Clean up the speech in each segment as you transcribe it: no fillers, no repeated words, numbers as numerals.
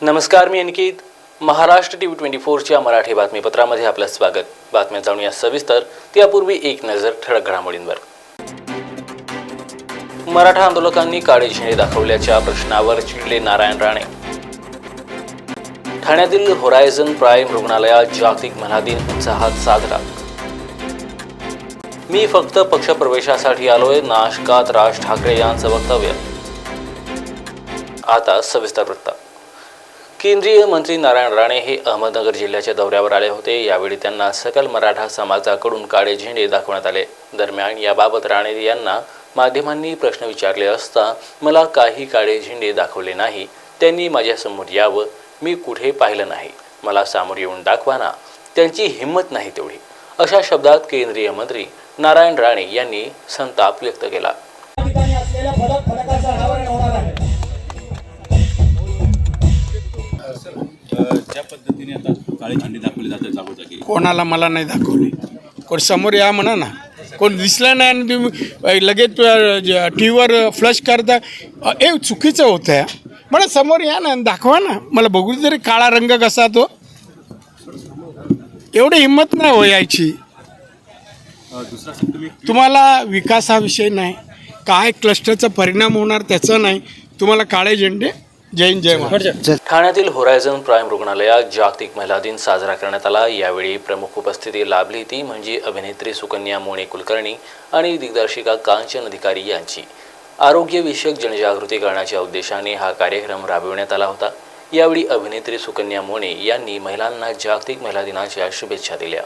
नमस्कार, मी अंकित. महाराष्ट्र TV 24च्या मराठी बातमीपत्रामध्ये आपलं स्वागत. बातम्या जाणूया सविस्तर. त्यापूर्वी एक नजर ठळक घडामोडींवर. मराठा आंदोलकांनी काळे झेंडे दाखवल्याच्या प्रश्नावर चिडले नारायण राणे. ठाण्यातील होरायझन प्राईम रुग्णालयात जागतिक महिला दिन उत्साहात साजरा. मी फक्त पक्षप्रवेशासाठी आलोय, नाशकात राज ठाकरे यांचं वक्तव्य. आता सविस्तर वृत्त. केंद्रीय मंत्री नारायण राणे हे अहमदनगर जिल्ह्याच्या दौऱ्यावर आले होते. यावेळी त्यांना सकल मराठा समाजाकडून काळे झेंडे दाखवण्यात आले. दरम्यान याबाबत राणे यांना माध्यमांनी प्रश्न विचारले असता मला काही काळे झेंडे दाखवले नाही. त्यांनी माझ्यासमोर यावं, मी कुठे पाहिलं नाही, मला समोर येऊन दाखवा ना. त्यांची हिंमत नाही तेवढी, अशा शब्दात केंद्रीय मंत्री नारायण राणे यांनी संताप व्यक्त केला. ज्या पद्धतीने आता काळे झेंडे दाखवले जातात जागोजागी, कोणाला मला नाही दाखवले. कोण समोर या म्हणा ना. कोण दिसलं नाही आणि तुम्ही लगेच टी व्हीवर फ्लश करता, हे चुकीचं होतं आहे. मला समोर या ना, दाखवा ना, मला बघू तरी काळा रंग कसा तो. एवढी हिंमत नाही हो यायची. दुसरा तुम्ही तुम्हाला विकास हा विषय नाही, काय क्लस्टरचा परिणाम होणार त्याचं नाही, तुम्हाला काळे झेंडे. जय जय महाराज. ठाण्यातील होरायझन प्राईम रुग्णालयात जागतिक महिला दिन साजरा करण्यात आला. यावेळी प्रमुख उपस्थिती लाभली ती म्हणजे अभिनेत्री सुकन्या मोने कुलकर्णी आणि दिग्दर्शिका कांचन अधिकारी यांची. आरोग्यविषयक जनजागृती करण्याच्या उद्देशाने हा कार्यक्रम राबविण्यात आला होता. यावेळी अभिनेत्री सुकन्या मोने यांनी महिलांना जागतिक महिला दिनाच्या शुभेच्छा दिल्या.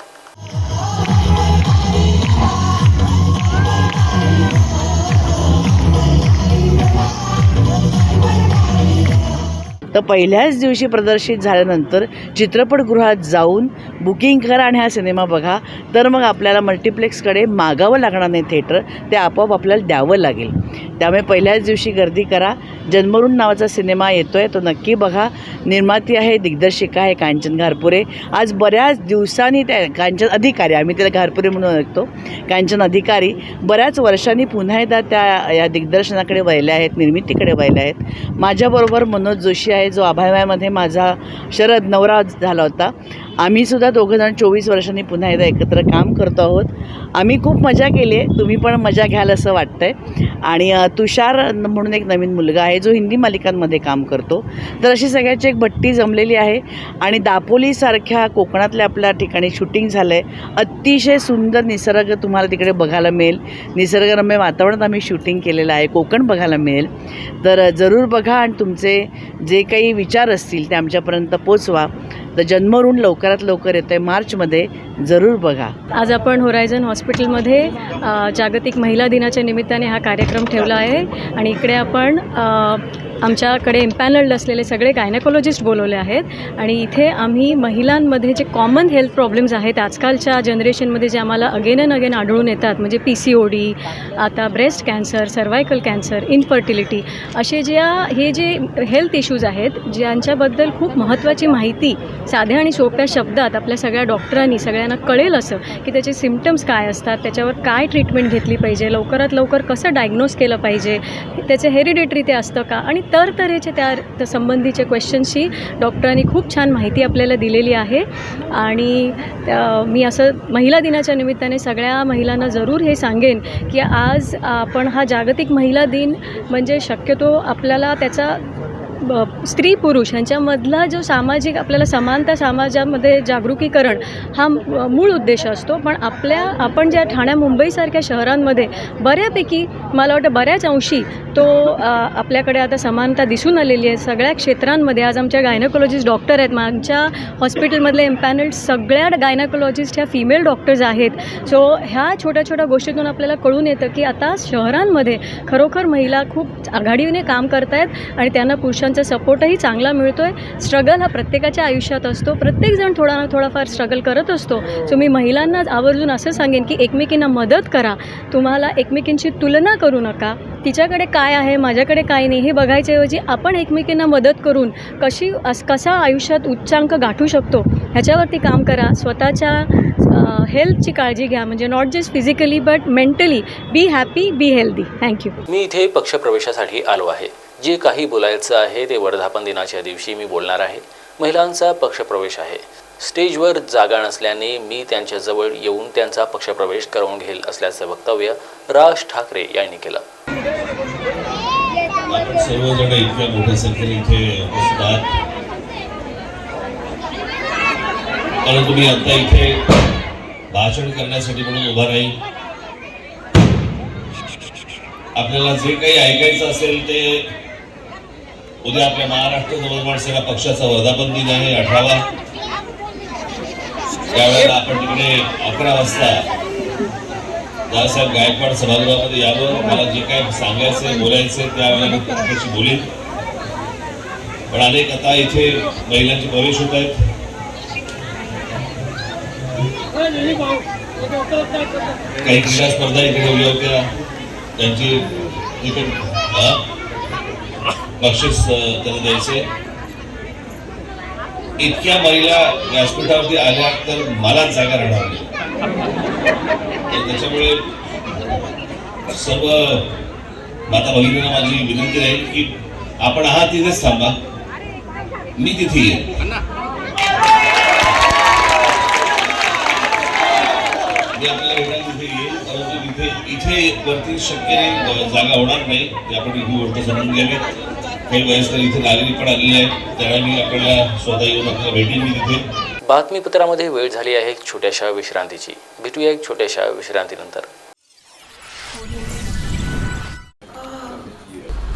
तर पहिल्याच दिवशी प्रदर्शित झाल्यानंतर चित्रपटगृहात जाऊन बुकिंग करा आणि हा सिनेमा बघा. तर मग आपल्याला मल्टिप्लेक्सकडे मागावं लागणार नाही थिएटर, ते आपोआप आपल्याला द्यावं लागेल. त्यामुळे पहिल्याच दिवशी गर्दी करा. जन्मरून नावाचा सिनेमा येतो आहे, तो नक्की बघा. निर्माती आहे, दिग्दर्शिका आहे कांचन घारपुरे. आज बऱ्याच दिवसांनी त्या कांचन अधिकारी, आम्ही त्याला घारपुरे म्हणून ओळखतो, कांचन अधिकारी बऱ्याच वर्षांनी पुन्हा एकदा या दिग्दर्शनाकडे वळल्या आहेत, निर्मितीकडे वळल्या आहेत. माझ्याबरोबर मनोज जोशी आहे, जो आभाळमध्ये माझा शरद नवरा झाला होता. आम्हीसुद्धा दोघंजण 24 वर्षांनी पुन्हा एकदा एकत्र काम करतो आहोत. आम्ही खूप मजा केली आहे, तुम्ही पण मजा घ्याल असं वाटतं आहे. आणि तुषार म्हणून एक नवीन मुलगा आहे जो हिंदी मालिकांमध्ये काम करतो. तर अशी सगळ्याची एक भट्टी जमलेली आहे. आणि दापोलीसारख्या कोकणातल्या आपल्या ठिकाणी शूटिंग झालं आहे. अतिशय सुंदर निसर्ग तुम्हाला तिकडे बघायला मिळेल. निसर्गरम्य वातावरणात आम्ही शूटिंग केलेलं आहे, कोकण बघायला मिळेल. तर जरूर बघा आणि तुमचे जे काही विचार असतील ते आमच्यापर्यंत पोचवा. तर जन्मरून लवकरात लवकर येतं आहे, मार्चमध्ये, जरूर बघा. आज आपण होरायझन हॉस्पिटलमध्ये जागतिक महिला दिनाच्या निमित्ताने हा कार्यक्रम ठेवला आहे. आणि इकडे आपण आमच्याकडे इम्पॅनल्ड असलेले सगळे गायनेकोलॉजिस्ट बोलवले आहेत. आणि इथे आम्ही महिलांमध्ये जे कॉमन हेल्थ प्रॉब्लेम्स आहेत आजकालच्या जनरेशनमध्ये, जे आम्हाला अगेन अँड अगेन आढळून येतात, म्हणजे PCOD, आता breast cancer, cervical cancer, infertility, असे हे जे हेल्थ इश्यूज आहेत ज्यांच्याबद्दल खूप महत्त्वाची माहिती साध्या आणि सोप्या शब्दात आपल्या सगळ्या डॉक्टरांनी सगळ्यांना कळेल असं की त्याचे सिम्पटम्स काय असतात, त्याच्यावर काय ट्रीटमेंट घेतली पाहिजे, लवकरात लवकर कसं डायग्नोज केलं पाहिजे, त्याचे हेरिडेटरी ते असतं का, आणि तऱ्हेचे त्या संबंधीचे क्वेश्चन्सची डॉक्टरांनी खूप छान माहिती आपल्याला दिलेली आहे. आणि मी असं महिला दिनाच्या निमित्ताने सगळ्या महिलांना जरूर हे सांगेन की आज आपण हा जागतिक महिला दिन म्हणजे शक्यतो आपल्याला त्याचा स्त्री पुरुष यांच्यामधला जो सामाजिक आपल्याला समानता, समाजामध्ये जागरूकीकरण हा मूळ उद्देश असतो. पण आपण ज्या ठाण्या मुंबईसारख्या शहरांमध्ये बऱ्यापैकी, मला वाटतं बऱ्याच अंशी तो आपल्याकडे आता समानता दिसून आलेली आहे सगळ्या क्षेत्रांमध्ये. आज आमच्या गायनेकोलॉजिस्ट डॉक्टर आहेत, आमच्या हॉस्पिटलमधले एम्पॅनल्ड सगळ्या गायनेकोलॉजिस्ट ह्या फिमेल डॉक्टर्स आहेत. सो ह्या छोट्या छोट्या गोष्टीतून आपल्याला कळून येतं की आता शहरांमध्ये खरोखर महिला खूप आघाडीने काम करत आहेत आणि त्यांना पुरुषांचा सपोर्टही चांगला मिळतो आहे. स्ट्रगल हा प्रत्येकाच्या आयुष्यात असतो, प्रत्येकजण थोडा ना थोडाफार स्ट्रगल करत असतो. सो मी महिलांना आवर्जून असं सांगेन की एकमेकींना मदत करा. तुम्हाला एकमेकींची तुलना करू नका. तिच्याकडे काय आहे, माझ्याकडे काय नाही, हे बघायच्याऐवजी आपण एकमेकींना मदत करून कसा आयुष्यात उच्चांक गाठू शकतो ह्याच्यावरती काम करा. स्वतःच्या हेल्थची काळजी घ्या, म्हणजे not just physically but mentally. Be happy, be healthy. Thank you. मी इथे पक्षप्रवेशासाठी आलो आहे. जे काही बोलायचं आहे ते वर्धापन दिनाच्या दिवशी मी बोलणार आहे. महिलांचा पक्षप्रवेश आहे. स्टेजवर जागा नसल्याने मी त्यांच्याजवळ येऊन त्यांचा पक्षप्रवेश करून घेईल असल्याचं वक्तव्य राज ठाकरे यांनी केलं. आपण सर्वजण इतक्या मोठ्या संख्येने इथे उपस्थित आहात, परंतु मी आता इथे भाषण करण्यासाठी म्हणून उभा राहील. आपल्याला जे काही ऐकायचं असेल ते उद्या आपल्या महाराष्ट्र नवनिर्माण सेना पक्षाचा वर्धापन दिन आहे 18वा. त्यावेळेला आपण तिकडे 11 वाजता दादासाहेब गायकवाड सभागृहामध्ये यावं. मला जे काय सांगायचं बोलायचं त्यावेळेला मी तुमच्याशी बोलेन. पण अनेक आता इथे महिलांचे प्रवेश होत आहेत. काही क्रीडा स्पर्धा इथे ठेवल्या होत्या, त्यांची इथे बक्षीस त्यांना द्यायचे. इतक्या महिला व्यासपीठावरती आल्या तर मला जागा राहणार नाही. त्याच्यामुळे सर्व माता भगिनींना माझी विनंती राहील की आपण आहात तिथेच थांबा, मी तिथे येईन. मी आपल्याला भेटायला तिथे येईल, परंतु इथे वरती शक्य नाही, जागा होणार नाही. आपण ही गोष्ट समजून घ्यावी. काही वयस्कर इथे नागरिक पण आलेले आहेत, त्यावेळी आपल्याला स्वतः येऊन आपल्याला भेटेल मी तिथे. बातमीपत्रामध्ये वेळ झाली आहे एक छोट्याशा विश्रांतीची. भेटूया एक छोट्याशा विश्रांतीनंतर.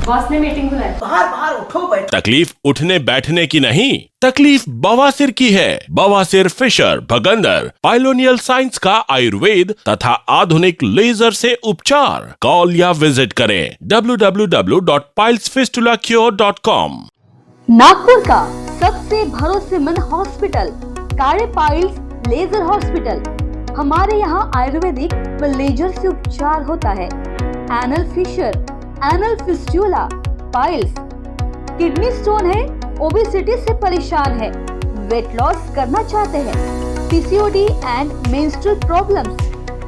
बॉस ने मीटिंग बुलाई. बाहर उठो बैठो. तकलीफ उठने बैठने की नहीं, तकलीफ बवासीर की है. बवासीर फिशर भगंदर पाइलोनियल साइंस का आयुर्वेद तथा आधुनिक लेजर से उपचार. कॉल या विजिट करें www.pilesfistulacure.com. नागपुर का सबसे भरोसेमंद hospital Kale piles laser hospital. हमारे यहाँ आयुर्वेदिक व लेजर से उपचार होता है. Anal fissure, anal fistula, piles, kidney stone है, ओबेसिटी से परेशान है, वेट लॉस करना चाहते हैं, पीसीओडी एंड मेंस्ट्रुअल प्रॉब्लम्स,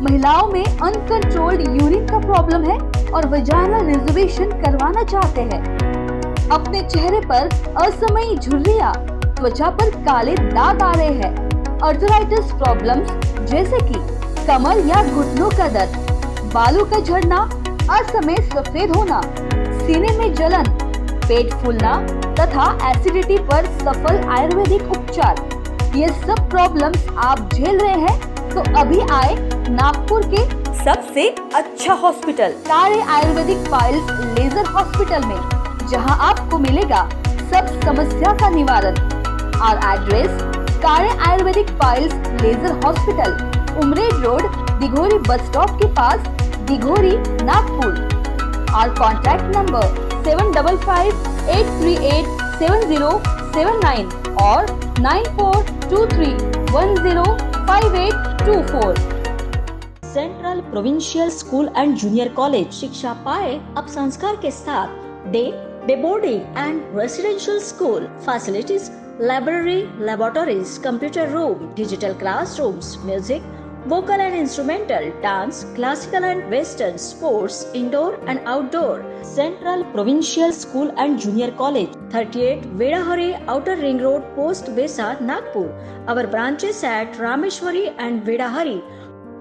महिलाओं में अनकंट्रोल्ड यूरिन का प्रॉब्लम है और वजाइनल रिजर्वेशन करवाना चाहते हैं, अपने चेहरे पर असमयी झुर्रियां, त्वचा पर काले दाग आ रहे हैं, अर्थराइटिस प्रॉब्लम्स जैसे कि कमर या घुटनों का दर्द, बालों का झड़ना, असमय सफेद होना, सीने में जलन, पेट फूलना तथा एसिडिटी पर सफल आयुर्वेदिक उपचार, ये सब प्रॉब्लम्स आप झेल रहे हैं तो अभी आए नागपुर के सबसे अच्छा hospital Kale ayurvedic piles laser hospital में, जहां आपको मिलेगा सब समस्या का निवारण. और address Kale ayurvedic piles laser hospital, Umred road, Dighori bus stop के पास, दिघोरी, नागपुर. और कॉन्टैक्ट नंबर 7538387079 और 9423105824. Central provincial school and junior college. शिक्षा पाए अब संस्कार के साथ. Day boarding and residential school. Facilities library, laboratories, computer room, digital classrooms, music, vocal and instrumental, dance, classical and western, sports, indoor and outdoor. Central Provincial School and Junior College, 38 Vedahari Outer Ring Road, Post Besa, Nagpur. Our branches at Rameshwari and Vedahari.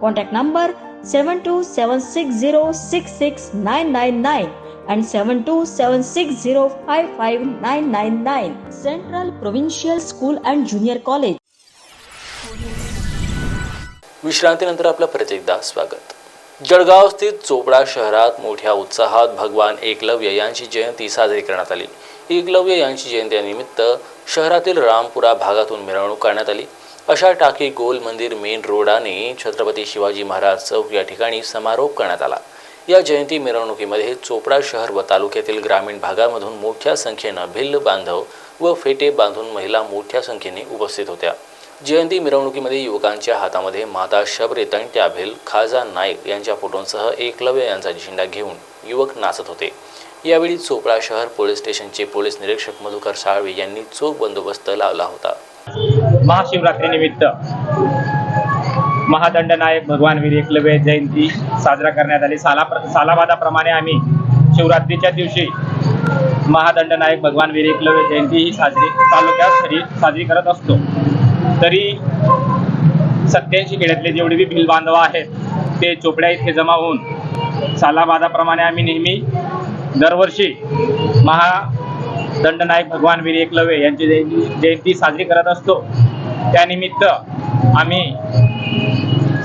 Contact number 7276066999 and 7276055999. Central Provincial School and Junior College. विश्रांतीनंतर आपलं परत एकदा स्वागत. जळगाव स्थित चोपडा शहरात मोठ्या उत्साहात भगवान एकलव्य यांची जयंती साजरी करण्यात आली. एकलव्य यांची जयंतीनिमित्त शहरातील रामपुरा भागातून मिरवणूक काढण्यात आली. अशा टाकी गोल मंदिर मेन रोडाने छत्रपती शिवाजी महाराज चौक या ठिकाणी समारोप करण्यात आला. या जयंती मिरवणुकीमध्ये चोपडा शहर व तालुक्यातील ग्रामीण भागामधून मोठ्या संख्येनं भिल्ल बांधव व फेटे बांधून महिला मोठ्या संख्येने उपस्थित होत्या. जयंती मिरवणुकीमध्ये युवकांच्या हातामध्ये माता शबरी तंट्या भिल खाजा नाईक यांच्या फोटोंसह एकलव्य यांचा झेंडा घेऊन युवक नाचत होते. यावेळी चोपडा शहर पोलीस स्टेशनचे पोलीस निरीक्षक मधुकर साळवे यांनी चोख बंदोबस्त लावला होता. महाशिवरात्रीनिमित्त महादंडनायक भगवान वीर एकलव्य जयंती साजरा करण्यात आली. सालाबादाप्रमाणे आम्ही शिवरात्रीच्या दिवशी महादंडनायक भगवान वीर एकलव्य जयंती ही तालुक्यात साजरी करत असतो. तरी 87 खेड्यातले जेवढे बी भिल बांधव आहेत ते चोपड्या इथे जमा होऊन सालाबादाप्रमाणे आम्ही नेहमी दरवर्षी महादंडनायक भगवान वीर एकलव्य यांची जयंती साजरी करत असतो. त्यानिमित्त आम्ही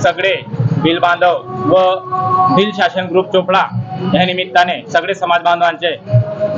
सगळे भिल बांधव व भिल शासन ग्रुप चोपडा या निमित्ताने सगळे समाज बांधवांचे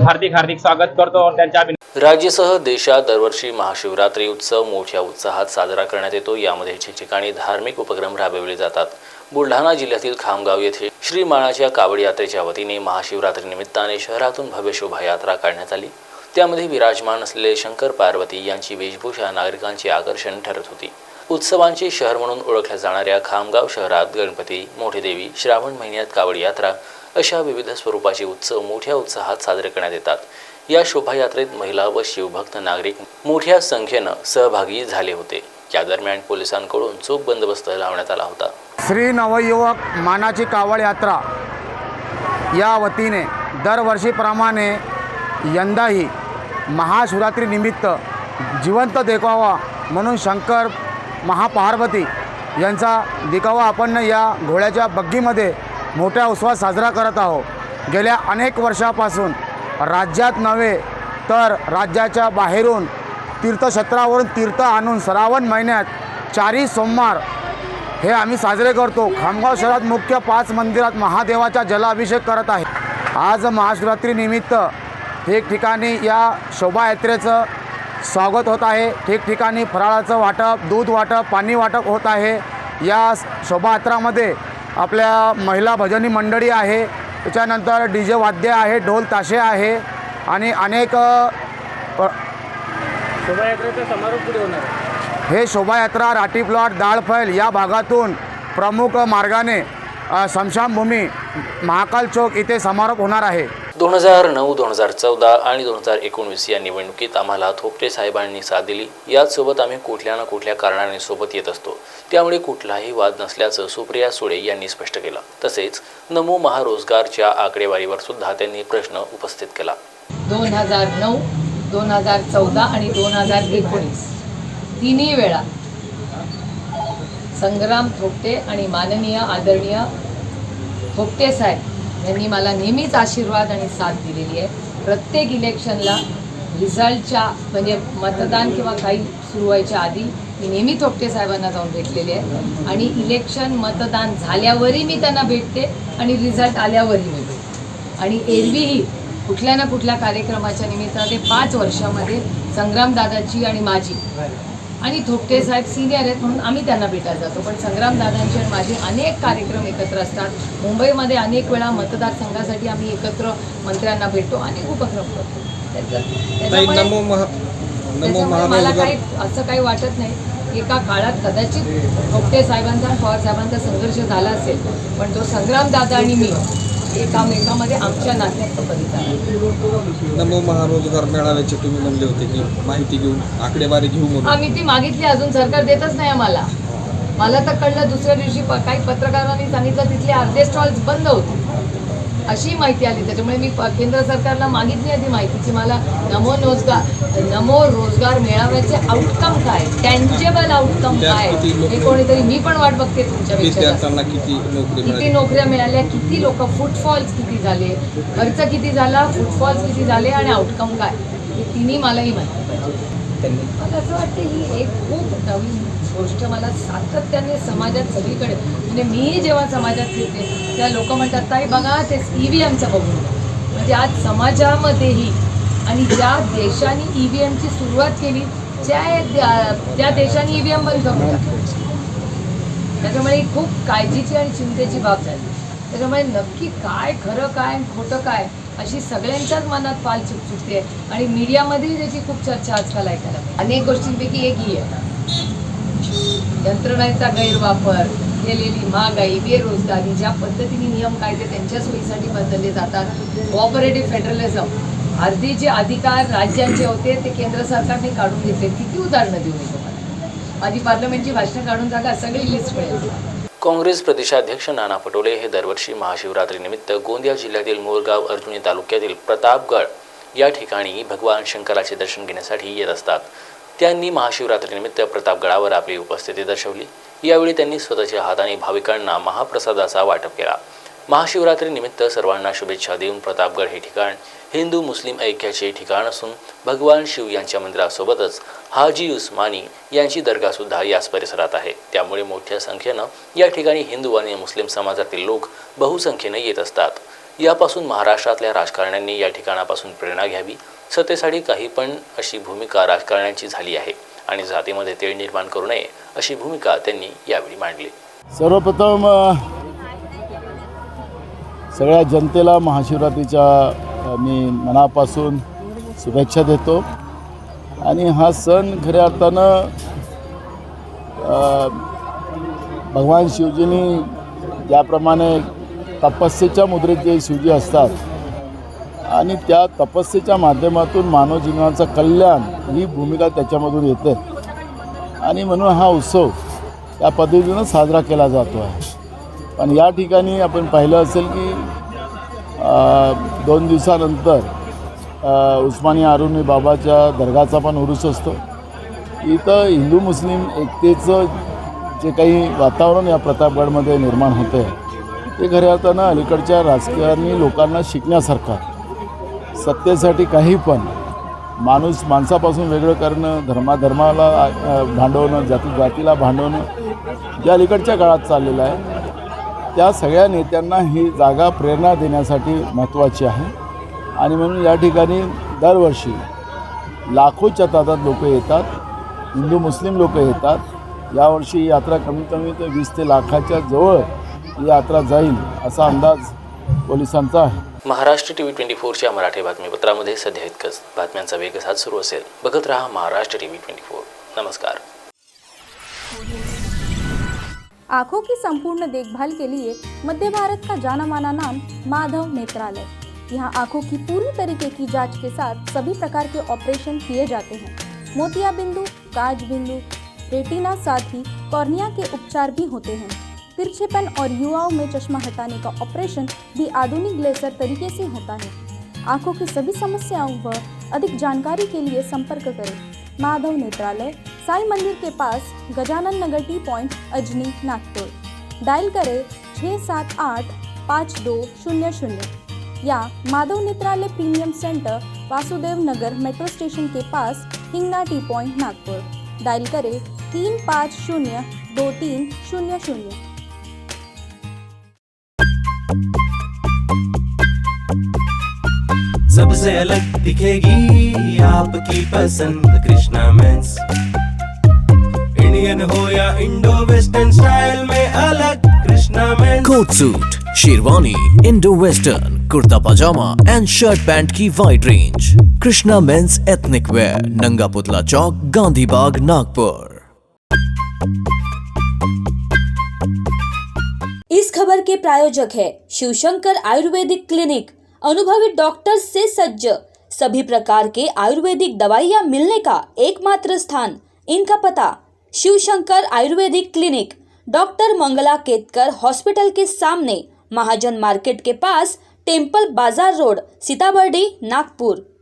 हार्दिक स्वागत करतो. त्यांच्या राज्यासह देशात दरवर्षी महाशिवरात्री उत्सव मोठ्या उत्साहात साजरा करण्यात येतो. यामध्ये ठिकठिकाणी धार्मिक उपक्रम राबविले जातात. बुलढाणा जिल्ह्यातील खामगाव येथे श्री माळाच्या कावड यात्रेच्या वतीने महाशिवरात्री निमित्ताने शहरातून भव्य शोभायात्रा काढण्यात आली. त्यामध्ये विराजमान असलेले शंकर पार्वती यांची वेशभूषा नागरिकांचे आकर्षण ठरत होती. उत्सवांचे शहर म्हणून ओळखल्या जाणाऱ्या खामगाव शहरात गणपती, मोठी देवी, श्रावण महिन्यात कावड यात्रा अशा विविध स्वरूपाचे उत्सव मोठ्या उत्साहात साजरे करण्यात येतात. या शोभायात्रेत महिला व शिवभक्त नागरिक मोठ्या संख्येनं सहभागी झाले होते. या दरम्यान पोलिसांकडून चोख बंदोबस्त लावण्यात आला होता. श्री नवयुवक मानाची कावड यात्रा या वतीने दरवर्षीप्रमाणे यंदाही महाशिवरात्रीनिमित्त जिवंत देखावा म्हणून शंकर महापार्वती यांचा देखावा आपण या घोड्याच्या बग्गीमध्ये मोठ्या उत्सवात साजरा करत आहोत. गेल्या अनेक वर्षापासून राज्यात नव्हे तर राज्याच्या बाहेरून तीर्थक्षेत्रावरून तीर्थ आणून श्रावण महिन्यात 4 सोमवार हे आम्ही साजरे करतो. खामगाव शहरात मुख्य 5 मंदिरात महादेवाचा जलाभिषेक करत आहे. आज महाशिवरात्रीनिमित्त ठिकठिकाणी या शोभायात्रेचं स्वागत होत आहे. ठिकठिकाणी फराळाचं वाटप, दूध वाटप, पाणी वाटप होत आहे. या शोभायात्रामध्ये आपल्या महिला भजनी मंडळी आहे, त्याच्यानंतर DJ वाद्य आहे, ढोल ताशे आहे आणि अनेक शोभायात्रेचा समारोप पुढे होणार आहे. हे शोभायात्रा राठी प्लॉट, दाळफैल या भागातून प्रमुख मार्गाने स्मशानभूमी महाकाल चौक इथे समारोप होणार आहे. 2009, 2014 आणि 2019 या निवडणुकीत आम्हाला थोपटे साहेबांनी साथ दिली. याचसोबत आम्ही कुठल्या ना कुठल्या कारणाने सोबत येत असतो. त्यामुळे कुठलाही वाद नसल्याचं सुप्रिया सुळे यांनी स्पष्ट केलं. तसेच नमो महारोजगारच्या आकडेवारीवर सुद्धा त्यांनी प्रश्न उपस्थित केला. 2009, 2014 आणि 2019 तिन्ही वेळा संग्राम थोपटे आणि माननीय आदरणीय थोपटे साहेब यांनी मला नेहमीच आशीर्वाद आणि साथ दिलेली आहे. प्रत्येक इलेक्शनला रिझल्टच्या म्हणजे मतदान किंवा काही सुरू व्हायच्या आधी मी नेहमी थोपटे साहेबांना जाऊन भेटलेले आहे आणि इलेक्शन मतदान झाल्यावरही मी त्यांना भेटते आणि रिझल्ट आल्यावरही मी भेटते. आणि एरवीही कुठल्या ना कुठल्या कार्यक्रमाच्या निमित्ताने 5 वर्षामध्ये संग्रामदादाची आणि माझी आणि थोपटे साहेब सिनियर आहेत म्हणून आम्ही त्यांना भेटायला जातो. पण संग्रामदादांचे आणि माझे अनेक कार्यक्रम एकत्र असतात. मुंबईमध्ये अनेक वेळा मतदारसंघासाठी आम्ही एकत्र मंत्र्यांना भेटतो, अनेक उपक्रम करतो. त्याच्यामुळे मला काही असं काही वाटत नाही. एका काळात कदाचित थोपटे साहेबांचा आणि पवार साहेबांचा संघर्ष झाला असेल, पण तो संग्रामदादा आणि मी एकामेकामध्ये आमच्या नात्यात कधीच आला. नमो महारोजगार मेळाव्याची तुम्ही म्हणले होते की माहिती घेऊन आकडेवारी घेऊ म्हणून. आम्ही ती मागितली, अजून सरकार देतच नाही आम्हाला. मला तर कळलं दुसऱ्या दिवशी काही पत्रकारांनी सांगितलं तिथले अर्धे स्टॉल्स बंद होते अशी माहिती आली. त्याच्यामुळे मी केंद्र सरकारला मागितली आहे ती माहितीची. मला नमो रोजगार मेळाव्याचे आउटकम काय, टँजेबल आउटकम काय हे कोणीतरी, मी पण वाट बघते तुमच्यापेक्षा. किती नोकऱ्या मिळाल्या, किती लोक, फुटफॉल्स किती झाले, खर्च किती झाला, फुटफॉल्स किती झाले आणि आउटकम काय, हे तिन्ही मलाही माहिती पाहिजे. मला असं वाटतं ही एक खूप नवीन गोष्ट मला सातत्याने समाजात सगळीकडे, म्हणजे मी जेव्हा समाजात फिरते त्या लोक म्हणतात ताई बघा ते EVMचं बघून. म्हणजे आज समाजामध्येही आणि ज्या देशाने EVMची सुरुवात केली त्या देशाने EVM बंद करून टाकलं. त्याच्यामुळे खूप काळजीची आणि चिंतेची बाब झाली. त्याच्यामुळे नक्की काय खरं काय खोटं काय अशी सगळ्यांच्याच मनात पाल चुकचुकते आणि मीडियामध्येही त्याची खूप चर्चा आजकाल ऐकायला मिळते. अनेक गोष्टींपैकी एक ही आहे यंत्रणेचा गैरवापर, केलेली महागाई, बेरोजगारी, ज्या पद्धतीने नियम कायदे त्यांच्या सोयीसाठी बदलले जातात, कोऑपरेटिव्ह फेडरलिझम, अर्धे जे अधिकार राज्यांचे होते ते केंद्र सरकारने काढून घेतले. किती उदाहरणं देऊ मी तुम्हाला, माझी पार्लमेंटची भाषणं काढून जागा सगळी लिस्ट मिळेल. काँग्रेस प्रदेशाध्यक्ष नाना पटोले हे दरवर्षी महाशिवरात्रीनिमित्त गोंदिया जिल्ह्यातील मोरगाव अर्जुनी तालुक्यातील प्रतापगड या ठिकाणी भगवान शंकराचे दर्शन घेण्यासाठी येत असतात. त्यांनी महाशिवरात्रीनिमित्त प्रतापगडावर आपली उपस्थिती दर्शवली. यावेळी त्यांनी स्वतःच्या हाताने भाविकांना महाप्रसादाचा वाटप केला. महाशिवरात्रीनिमित्त सर्वांना शुभेच्छा देऊन प्रतापगड हे ठिकाण हिंदू मुस्लिम ऐक्याचे ठिकाण असून भगवान शिव यांच्या मंदिरासोबतच हाजी उस्मानी यांची दर्गासुद्धा याच परिसरात आहे. त्यामुळे मोठ्या संख्येनं या ठिकाणी हिंदू आणि मुस्लिम समाजातील लोक बहुसंख्येने येत असतात. यापासून महाराष्ट्रातल्या राजकारण्यांनी या ठिकाणापासून प्रेरणा घ्यावी. सत्तेसाठी काही पण अशी भूमिका राजकारण्यांची झाली आहे आणि जातीमध्ये तेढ निर्माण करू नये अशी भूमिका त्यांनी यावेळी मांडली. सर्वप्रथम सगळ्या जनतेला महाशिवरात्रीच्या मी मनापासून शुभेच्छा देतो. आणि हा सण खऱ्या अर्थानं भगवान शिवजींनी ज्याप्रमाणे तपस्येच्या मुद्रेत जे शिवजी असतात आणि त्या तपस्येच्या माध्यमातून मानव जीवनाचं कल्याण ही भूमिका त्याच्यामधून येते आणि म्हणून हा उत्सव त्या पद्धतीनं साजरा केला जातो आहे. पण या ठिकाणी आपण पाहिलं असेल की 2 दिवसानंतर उस्मानी आरुणी बाबाच्या दर्गाचा पण उरूस असतो. इथं हिंदू मुस्लिम एकतेचं जे काही वातावरण या प्रतापगडमध्ये निर्माण होतं आहे ते खऱ्या अर्थानं अलीकडच्या राजकारणी लोकांना शिकण्यासारखं आहे. सत्तेसाठी काही पण माणूस माणसापासून वेगळं करणं, धर्माला भांडवणं, जातीला भांडवणं जे अलीकडच्या काळात चाललेलं आहे त्या सगळ्या नेत्यांना ही जागा प्रेरणा देण्यासाठी महत्त्वाची आहे. आणि म्हणून या ठिकाणी दरवर्षी लाखोच्या तादात लोक येतात, हिंदू मुस्लिम लोक येतात. यावर्षी ही यात्रा कमीत कमी 20 ते लाखाच्या जवळ ही यात्रा जाईल असा अंदाज पोलिसांचा आहे. महाराष्ट्र TV 24च्या मराठी बातमीपत्रामध्ये सध्या इतकंच. बातम्यांचा वेग असाच सुरू असेल. बघत रहा महाराष्ट्र TV 24. नमस्कार. आँखों की संपूर्ण देखभाल के लिए मध्य भारत का जाना माना नाम माधव नेत्रालय. यहाँ आँखों की पूरी तरीके की जांच के साथ सभी प्रकार के ऑपरेशन किए जाते हैं. मोतिया बिंदु, काज बिंदु, रेटिना साथ ही कॉर्निया के उपचार भी होते हैं. तिरछेपन और युवाओं में चश्मा हटाने का ऑपरेशन भी आधुनिक लेजर तरीके से होता है. आँखों की सभी समस्याओं व अधिक जानकारी के लिए संपर्क करें. माधव नेत्रालय, साई मंदिर के पास, Gajanan Nagar T point, Ajni, Nagpur. Dial करें 678-5200 या Madhav Netralaya premium centre, Vasudev Nagar metro station के पास, Hingna T point, Nagpur. Dial करें 350-2300. सबसे अलग दिखेगी आपकी पसंद कृष्णा मेंस. इंडियन हो या इंडो वेस्टर्न स्टाइल में अलग Krishna men's. Coat suit, sherwani, indo western, kurta pyjama and shirt pant की wide range. Krishna men's ethnic wear, Nanga Putla चौक, गांधी बाग, नागपुर. इस खबर के प्रायोजक है शिवशंकर आयुर्वेदिक क्लिनिक. अनुभवी डॉक्टर्स से सज्ज, सभी प्रकार के आयुर्वेदिक दवाइयाँ मिलने का एकमात्र स्थान. इनका पता Shivshankar Ayurvedic clinic, doctor Mangala Ketkar hospital के सामने, महाजन मार्केट के पास, टेम्पल बाजार रोड, सीताबर्डी, नागपुर.